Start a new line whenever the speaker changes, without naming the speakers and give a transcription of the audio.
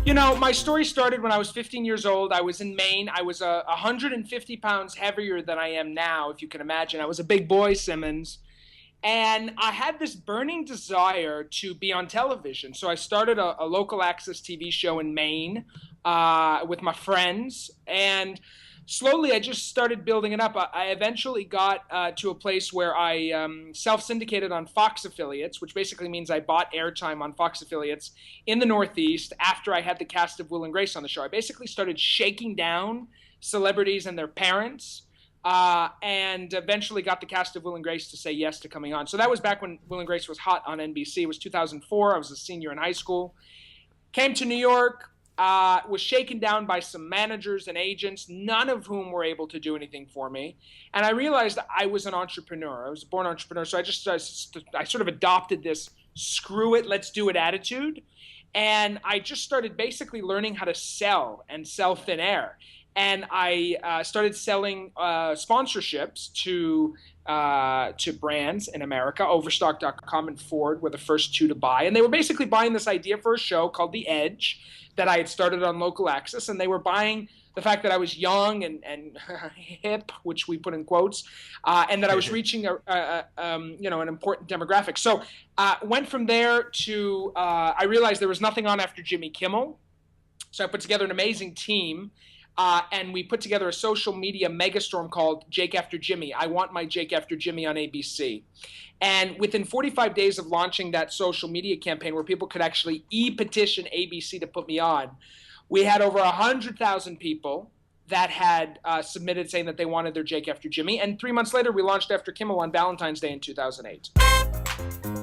You know, my story started when I was 15 years old. I was in Maine. I was 150 pounds heavier than I am now, if you can imagine. I was a big boy, Simmons. And I had this burning desire to be on television. So I started a local access TV show in Maine with my friends. And slowly I just started building it up. I eventually got to a place where I self-syndicated on Fox affiliates, which basically means I bought airtime on Fox affiliates in the Northeast after I had the cast of Will and Grace on the show. I basically started shaking down celebrities and their parents, and eventually got the cast of Will and Grace to say yes to coming on. So that was back when Will and Grace was hot on NBC. It was 2004. I was a senior in high school. Came to New York, was shaken down by some managers and agents, none of whom were able to do anything for me. And I realized I was an entrepreneur. I was a born entrepreneur. So I sort of adopted this screw it, let's do it attitude. And I just started basically learning how to sell and sell thin air. And I started selling sponsorships to brands in America. Overstock.com and Ford were the first two to buy. And they were basically buying this idea for a show called The Edge that I had started on local access. And they were buying the fact that I was young and hip, which we put in quotes, and that I was reaching an important demographic. So went from there to I realized there was nothing on after Jimmy Kimmel. So I put together an amazing team. And we put together a social media megastorm called Jake After Jimmy. I want my Jake After Jimmy on ABC. And within 45 days of launching that social media campaign where people could actually e-petition ABC to put me on, we had over 100,000 people that had submitted saying that they wanted their Jake After Jimmy. And 3 months later, we launched After Kimmel on Valentine's Day in 2008.